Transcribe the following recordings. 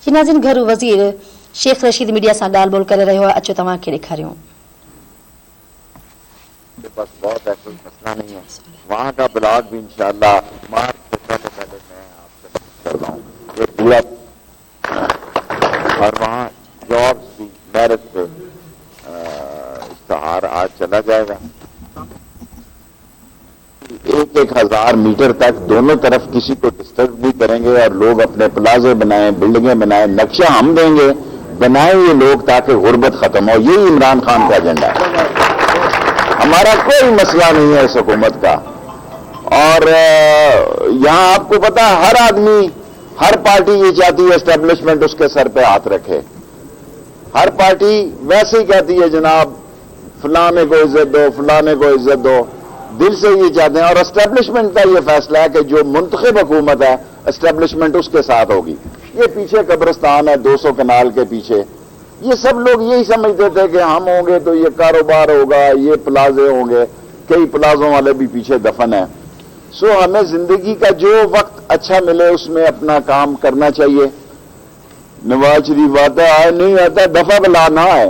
जी नाज़रीन, घर वज़ीर शेख रशीद मीडिया से ॻाल्हि ॿोल करे रहियो आहे। अचो तव्हांखे ॾेखारियूं। के पास बहुत है, कोई मसला नहीं है। वहाँ का ब्लॉग भी इंशाल्लाह मार्च से पहले मैं आपसे कर रहा हूँ ये पूरा, और वहाँ जॉब्स भी मेरिट पे इश्तहार आज चला जाएगा। 1,000 मीटर तक दोनों तरफ किसी को डिस्टर्ब नहीं करेंगे और लोग अपने प्लाजे बनाएं, बिल्डिंगें बनाएं, नक्शा हम देंगे, बनाएं ये लोग ताकि गुर्बत खत्म हो। यही इमरान खान का एजेंडा है। हमारा कोई मसला नहीं है इस हुकूमत का। और यहां आपको पता है हर आदमी, हर पार्टी ये चाहती है एस्टेब्लिशमेंट उसके सर पे हाथ रखे। हर पार्टी वैसे ही कहती है जनाब फलाने को इज्जत दो, फलाने को इज्जत दो, दिल से ये चाहते हैं। और एस्टेब्लिशमेंट का ये फैसला है कि जो मुंतखब हुकूमत है एस्टेब्लिशमेंट उसके साथ होगी। ये पीछे कब्रिस्तान है 200 कनाल के पीछे, ये सब लोग यही समझते थे कि हम होंगे तो ये कारोबार होगा, ये प्लाजे होंगे, कई प्लाजों वाले भी पीछे दफन है। सो हमें जिंदगी का जो वक्त अच्छा मिले उसमें अपना काम करना चाहिए। नवाज शरीफ आता है नहीं आता, दफा बला ना है,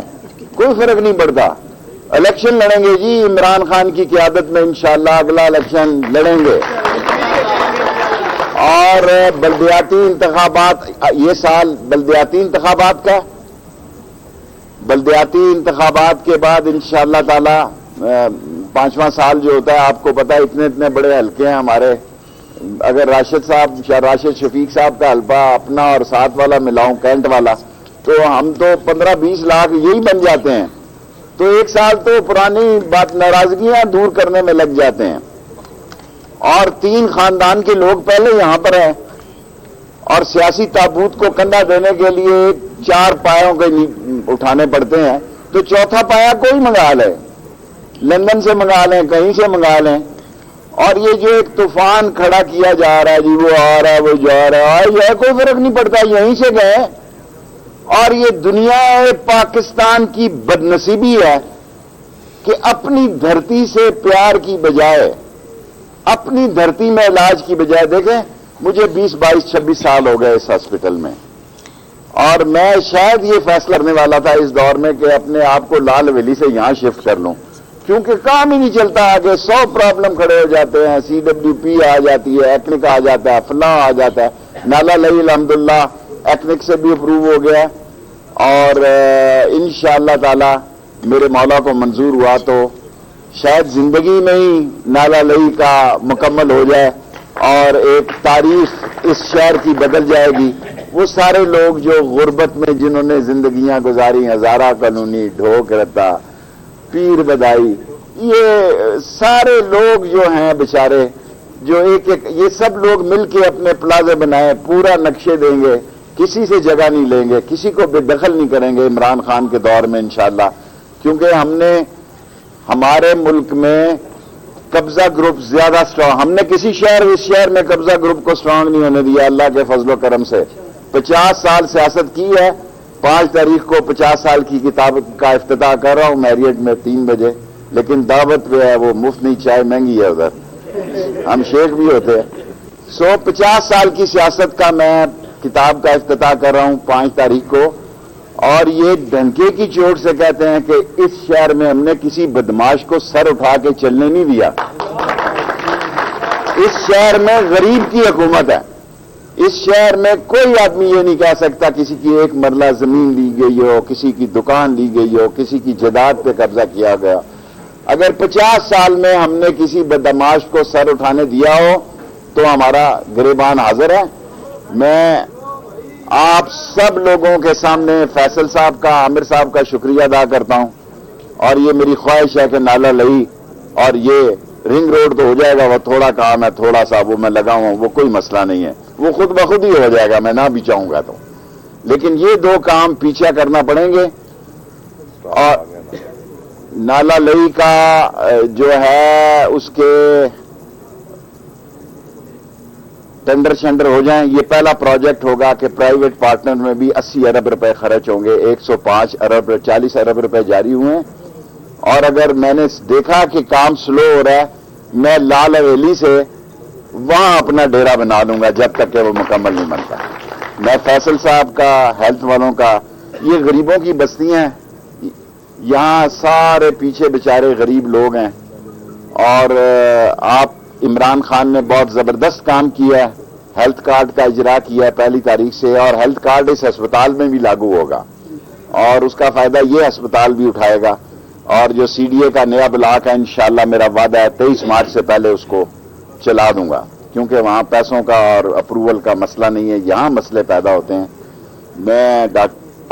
कोई फर्क नहीं पड़ता। इलेक्शन लड़ेंगे जी इमरान खान की क़यादत में इंशाअल्लाह, अगला इलेक्शन लड़ेंगे। और बल्दियाती इंतखाबात, ये साल बल्दियाती इंतखाबात का, बल्दियाती इंतखाबात के बाद इंशाअल्लाह ताला 5वां साल जो होता है, आपको पता है इतने इतने बड़े हल्के हैं हमारे। अगर राशिद शफीक साहब का हल्का अपना और साथ वाला मिलाऊं कैंट वाला, तो हम तो 15-20 लाख यही बन जाते हैं। तो एक साल तो पुरानी बात नाराजगियां दूर करने में लग जाते हैं। और 3 खानदान के लोग पहले यहां पर हैं और सियासी ताबूत को कंधा देने के लिए 4 पायों के उठाने पड़ते हैं। तो चौथा पाया कोई मंगा ले, लंदन से मंगा लें, कहीं से मंगा लें। और ये जो एक तूफान खड़ा किया जा रहा है जी, वो आ रहा है, वो जा रहा है, यह कोई फर्क नहीं पड़ता, यहीं से गए। और ये दुनिया पाकिस्तान की बदनसीबी है कि अपनी धरती से प्यार की बजाय, अपनी धरती में इलाज की बजाय, देखें मुझे 20, 22, 26 साल हो गए इस हॉस्पिटल में, और मैं शायद ये फैसला करने वाला था इस दौर में कि अपने आप को लाल हवेली से यहां शिफ्ट कर लूं, क्योंकि काम ही नहीं चलता आगे। 100 प्रॉब्लम खड़े हो जाते हैं, CWP आ जाती है, एक्निक आ जाता है, फला आ जाता है। नाला लई अल्हम्दुलिल्लाह एक्निक से भी अप्रूव हो गया, और इंशाअल्लाह ताला मेरे मौला को मंजूर हुआ तो शायद जिंदगी में ही नाला लई का मुकम्मल हो जाए और एक तारीख इस शहर की बदल जाएगी। वो सारे लोग जो गुर्बत में जिन्होंने जिंदगियां गुजारी, हजारा कॉलोनी, ढोक रत्ता, पीर बदाई, ये सारे लोग जो हैं बेचारे, जो एक एक ये सब लोग मिलके अपने प्लाजे बनाए, पूरा नक्शे देंगे, किसी से जगह नहीं लेंगे, किसी को बेदखल नहीं करेंगे इमरान खान के दौर में इंशाअल्लाह। क्योंकि हमने हमारे मुल्क में कब्जा ग्रुप ज्यादा स्ट्रांग, हमने किसी इस शहर में कब्जा ग्रुप को स्ट्रांग नहीं होने दिया अल्लाह के फजलो करम से। 50 साल सियासत की है। 5 तारीख को 50 साल की किताब का इफ्तिताह कर रहा हूं मैरियट में 3 बजे, लेकिन दावत पे है, वो मुफ्त नहीं, चाय महंगी है उधर, हम शेख भी होते हैं। 50 साल की सियासत का मैं किताब का इफ्तिताह कर रहा हूं 5 तारीख को। और ये डंके की चोट से कहते हैं कि इस शहर में हमने किसी बदमाश को सर उठा के चलने नहीं दिया। इस शहर में गरीब की हुकूमत है। इस शहर में कोई आदमी ये नहीं कह सकता किसी की 1 मरला जमीन ली गई हो, किसी की दुकान ली गई हो, किसी की जायदाद पे कब्जा किया गया। अगर 50 साल में हमने किसी बदमाश को सर उठाने दिया हो तो हमारा गिरबान हाजिर है। मैं आप सब लोगों के सामने फैसल साहब का, आमिर साहब का शुक्रिया अदा करता हूं। और ये मेरी ख्वाहिश है कि नाला लई और ये रिंग रोड तो हो जाएगा, वो थोड़ा काम है, थोड़ा सा वो मैं लगा हूं, वो कोई मसला नहीं है, वो खुद ब खुद ही हो जाएगा, मैं ना भी चाहूंगा तो। लेकिन ये 2 काम पीछे करना पड़ेंगे। और नाला लई का जो है उसके टेंडर शेंडर हो जाएं। ये पहला प्रोजेक्ट होगा कि प्राइवेट पार्टनर में भी 80 अरब रुपए खर्च होंगे। 105 अरब 40 अरब रुपए जारी हुए। और अगर मैंने देखा कि काम स्लो हो रहा है, मैं लाल हवेली से वहां अपना डेरा बना लूंगा जब तक कि वो मुकम्मल नहीं बनता। میں فیصل صاحب کا، ہیلتھ والوں کا، یہ غریبوں کی بستیاں ہیں، یہاں سارے پیچھے بیچارے غریب لوگ ہیں، اور آپ عمران خان نے بہت زبردست کام کیا ہے، ہیلتھ کارڈ کا اجرا کیا ہے 1 تاریخ سے، اور ہیلتھ کارڈ اس ہسپتال میں بھی لاگو ہوگا، اور اس کا فائدہ یہ ہسپتال بھی اٹھائے گا، اور جو سی ڈی اے کا نیا بلاک ہے انشاءاللہ میرا وعدہ ہے 23 مارچ سے پہلے اس کو چلا دوں گا، کیونکہ وہاں پیسوں کا اور اپروول کا مسئلہ نہیں ہے، یہاں مسئلے پیدا ہوتے ہیں۔ میں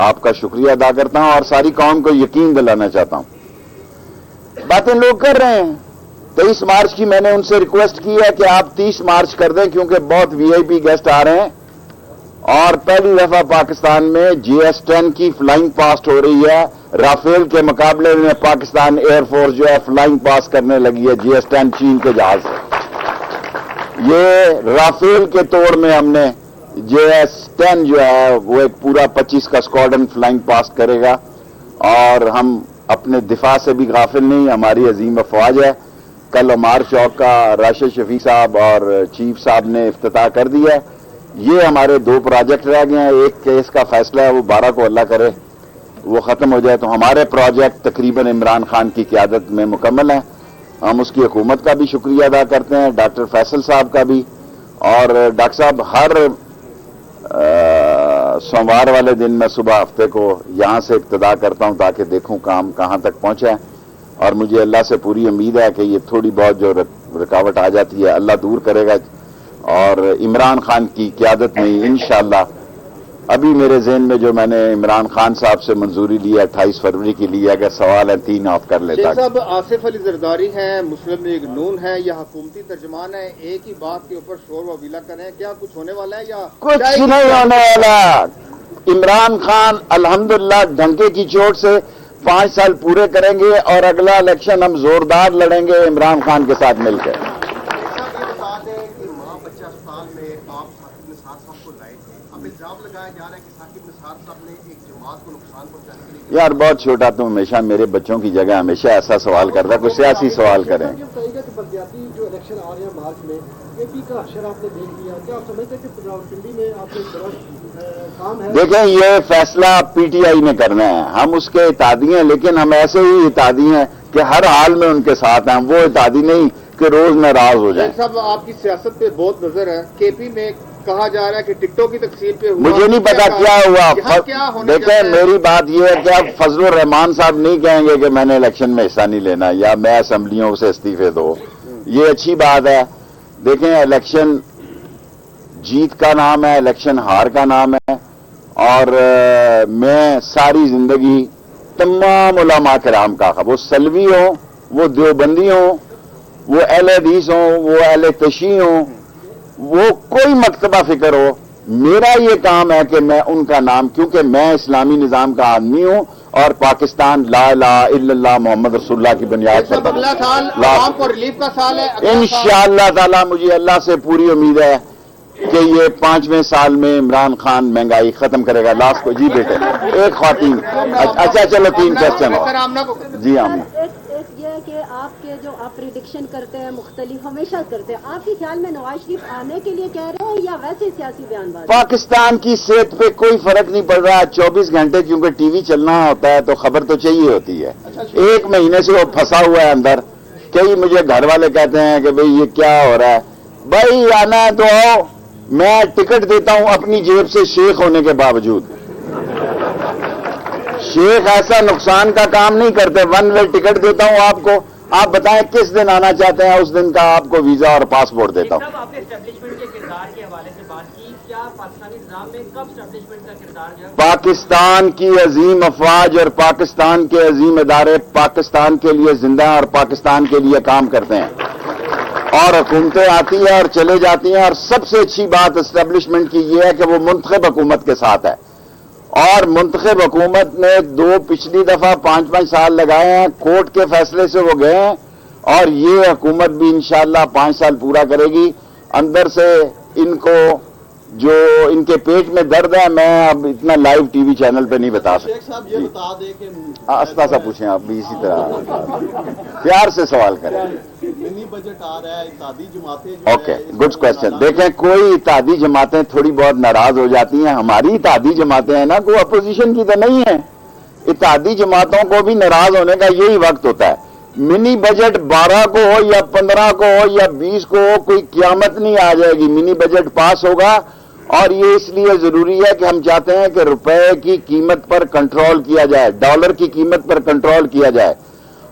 آپ کا شکریہ ادا کرتا ہوں اور ساری قوم کو یقین دلانا چاہتا ہوں۔ باتیں لوگ کر رہے ہیں، 23 مارچ کی میں نے ان سے ریکویسٹ کی ہے کہ آپ 30 مارچ کر دیں، کیونکہ بہت وی آئی پی گیسٹ آ رہے ہیں، اور پہلی دفعہ پاکستان میں جی ایس 10 کی فلائنگ پاسٹ ہو رہی ہے۔ رافیل کے مقابلے میں پاکستان ایئر فورس جو ہے فلائنگ پاس کرنے لگی ہے جی ایس 10 چین کے جہاز سے۔ یہ رافیل کے توڑ میں ہم نے جی ایس 10 جو ہے وہ ایک پورا 25 کا اسکواڈرن فلائنگ پاس کرے گا، اور ہم اپنے دفاع سے بھی غافل نہیں، ہماری عظیم افواج ہے۔ کل عمار چوک کا راشد شفیق صاحب اور چیف صاحب نے افتتاح کر دیا ہے۔ یہ ہمارے 2 پروجیکٹ رہ گئے ہیں، ایک کیس کا فیصلہ ہے، وہ 12 کو اللہ کرے وہ ختم ہو جائے تو ہمارے پروجیکٹ تقریباً عمران خان کی قیادت میں مکمل ہیں۔ ہم اس کی حکومت کا بھی شکریہ ادا کرتے ہیں، ڈاکٹر فیصل صاحب کا بھی، اور ڈاکٹر صاحب ہر سوموار والے دن میں صبح ہفتے کو یہاں سے ابتدا کرتا ہوں تاکہ دیکھوں کام کہاں تک پہنچا ہے، اور مجھے اللہ سے پوری امید ہے کہ یہ تھوڑی بہت جو رکاوٹ آ جاتی ہے اللہ دور کرے گا، اور عمران خان کی قیادت میں انشاءاللہ ابھی میرے ذہن میں جو میں نے عمران خان صاحب سے منظوری لی ہے 28 فروری کی لی ہے، اگر سوال ہے 3 آف کر لیتا۔ شیخ صاحب، آصف علی زرداری ہیں، مسلم لیگ نون ہے یا حکومتی ترجمان ہے، ایک ہی بات کے اوپر شور و ویلا کریں، کیا کچھ ہونے والا ہے یا کچھ نہیں ہونے والا؟ عمران خان الحمدللہ ڈھنکے کی چوٹ سے 5 سال پورے کریں گے، اور اگلا الیکشن ہم زوردار لڑیں گے عمران خان کے ساتھ مل کے۔ یار بہت چھوٹا، تم ہمیشہ میرے بچوں کی جگہ ہمیشہ ایسا سوال کرتا، کوئی سیاسی سوال کریں۔ جو الیکشن آ رہے ہیں مارچ میں، اے پی کا حشر آپ نے دیکھ لیا، کیا آپ سمجھتے ہیں کہ راولپنڈی میں آپ کو کام ہے؟ دیکھیں یہ فیصلہ پی ٹی آئی نے کرنا ہے، ہم اس کے اتحادی ہیں، لیکن ہم ایسے ہی اتحادی ہیں کہ ہر حال میں ان کے ساتھ ہیں، ہم وہ اتحادی نہیں کہ روز ناراض ہو جائیں۔ صاحب آپ کی سیاست پہ بہت نظر ہے، کے پی میں کہا جا رہا ہے کہ ٹکٹوں کی تقسیم پہ ہوا، مجھے نہیں پتا کیا ہوا۔ دیکھیں میری بات یہ ہے کہ اب فضل الرحمان صاحب نہیں کہیں گے کہ میں نے الیکشن میں حصہ نہیں لینا یا میں اسمبلیوں سے استعفے دو، یہ اچھی بات ہے۔ دیکھیں الیکشن جیت کا نام ہے، الیکشن ہار کا نام ہے، اور میں ساری زندگی تمام علماء کرام کا، وہ سلوی ہوں، وہ دیوبندی ہوں، وہ اہل حدیث ہوں، وہ اہل تشیع ہوں، وہ کوئی مکتبہ فکر ہو، میرا یہ کام ہے کہ میں ان کا نام، کیونکہ میں اسلامی نظام کا آدمی ہوں، اور پاکستان لا الہ الا اللہ محمد رسول اللہ کی بنیاد پر اگلا سال عوام کو ریلیف کا سال ہے، انشاءاللہ تعالی مجھے اللہ سے پوری امید ہے کہ یہ 5ویں سال میں عمران خان مہنگائی ختم کرے گا۔ لاسٹ کو جی بیٹے ایک خواتین، اچھا چلو 3 کوسچن جی آمنہ۔ ایک یہ ہے کہ آپ کے جو آپ پریڈکشن کرتے ہیں مختلف ہمیشہ کرتے ہیں، آپ کے خیال میں نواز شریف آنے کے لیے کہہ رہے ہیں یا ویسے سیاسی بیان باز؟ پاکستان کی صحت پہ کوئی فرق نہیں پڑ رہا، 24 گھنٹے کیونکہ ٹی وی چلنا ہوتا ہے تو خبر تو چاہیے ہوتی ہے۔ 1 مہینے سے وہ پھنسا ہوا ہے اندر، کئی مجھے گھر والے کہتے ہیں کہ بھئی یہ کیا ہو رہا ہے، بھائی آنا ہے تو آؤ، میں ٹکٹ دیتا ہوں اپنی جیب سے شیخ ہونے کے باوجود۔ شیخ ایسا نقصان کا کام نہیں کرتے، 1 وے ٹکٹ دیتا ہوں آپ کو، آپ بتائیں کس دن آنا چاہتے ہیں، اس دن کا آپ کو ویزا اور پاسپورٹ دیتا ہوں۔ آپ نے اسٹیبلشمنٹ کے کردار کے حوالے سے بات کی، کیا پاکستانی نظام میں کب اسٹیبلشمنٹ کا کردار جو ہے پاکستان کی عظیم افواج اور پاکستان کے عظیم ادارے پاکستان کے لیے زندہ ہیں اور پاکستان کے لیے کام کرتے ہیں، اور حکومتیں آتی ہیں اور چلے جاتی ہیں، اور سب سے اچھی بات اسٹیبلشمنٹ کی یہ ہے کہ وہ منتخب حکومت کے ساتھ ہے، اور منتخب حکومت نے 2 پچھلی دفعہ 5 سال لگائے ہیں، کورٹ کے فیصلے سے وہ گئے ہیں، اور یہ حکومت بھی انشاءاللہ 5 سال پورا کرے گی۔ اندر سے ان کو जो इनके पेट में दर्द है, मैं अब इतना लाइव टीवी चैनल पे नहीं बता शेख सकता। साहब ये बता दें कि आस्ता सा पूछें आप भी, इसी तरह प्यार से सवाल करें। मिनी बजट आ रहा है, इत्तेहादी जमातें जो ओके, है, गुड क्वेश्चन। देखें, कोई इत्तेहादी जमातें थोड़ी बहुत नाराज हो जाती हैं, हमारी इत्तेहादी जमातें हैं ना, कोई अपोजिशन की तो नहीं है। इत्तेहादी जमातों को भी नाराज होने का यही वक्त होता है। मिनी बजट 12 को हो या 15 को हो या 20 को हो, कोई क़यामत नहीं आ जाएगी, मिनी बजट पास होगा। और ये इसलिए जरूरी है कि हम चाहते हैं कि रुपए की कीमत पर कंट्रोल किया जाए, डॉलर की कीमत पर कंट्रोल किया जाए।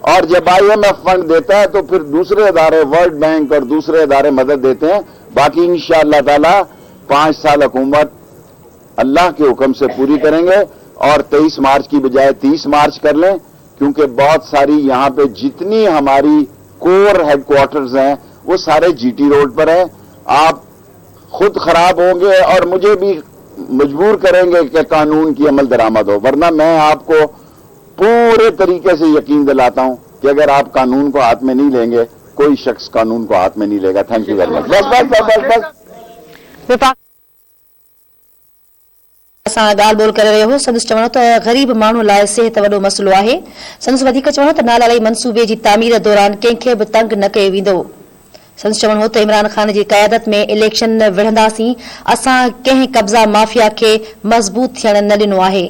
और जब IMF फंड देता है तो फिर दूसरे इदारे, वर्ल्ड बैंक और दूसरे इदारे मदद देते हैं। बाकी इंशाअल्लाह ताला 5 साल हुकूमत अल्लाह के हुक्म से पूरी करेंगे और 23 मार्च की बजाय 30 मार्च कर लें, क्योंकि बहुत सारी यहाँ पे जितनी हमारी कोर हेडक्वार्टर्स हैं वो सारे GT रोड पर है। आप खुद खराब होंगे और मुझे भी मजबूर करेंगे कि कानून की अमल दरामद हो, वरना मैं आपको पूरे तरीके से यकीन दिलाता हूं कि अगर आप कानून को हाथ में नहीं लेंगे, कोई शख्स कानून को हाथ में नहीं लेगा। Thank you very much. बस। विपक्ष असां ॻाल्हि ॿोल करे रहियो हो। संदसि चवणो त ग़रीब माण्हू लाइ सिहत वॾो मसइलो आहे। संदसि वधीक चवणो त नालालाई मंसूबे जी तामीर दौरान कंहिंखे बि तंग न कयो वेंदो। संदसि चवणो हो त इमरान ख़ान जी क़यादत में इलेक्शन विढ़ंदासीं, असां कंहिं कब्ज़ा माफ़िया खे मज़बूत थियण न ॾिनो आहे।